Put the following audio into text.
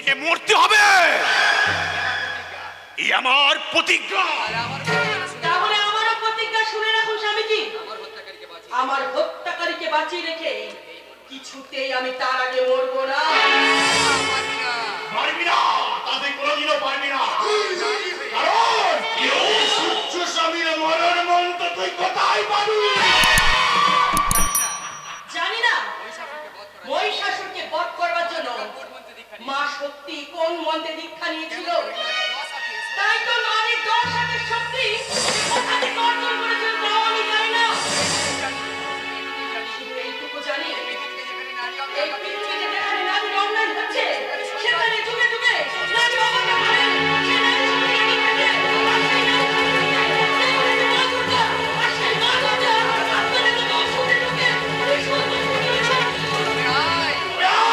তোকে মরতে হবে, এই আমার প্রতিজ্ঞা। তাহলে আমারও প্রতিজ্ঞা শুনে রাখুন স্বামীজি। আমার হত্যাকারীকে বাঁচিয়ে রেখে কিছুতেই আমি তার আগে মরবো না। পারবি না, তাতে কোনোদিনও পারবি না, কারণ সূর্য স্বামীর মরণ মন্ত্র তুই কোথায় পাবি? জানি না মহিষাসুরকে বধ করবার জন্য মা শক্তি কোন মন্ত্রে দীক্ষা নিয়েছিল, তাই তো নারীর 10 হাতের শক্তি কোথা থেকে অর্জন করেছিল তাও আমি জানি না। শুধু এইটুকু জানি এই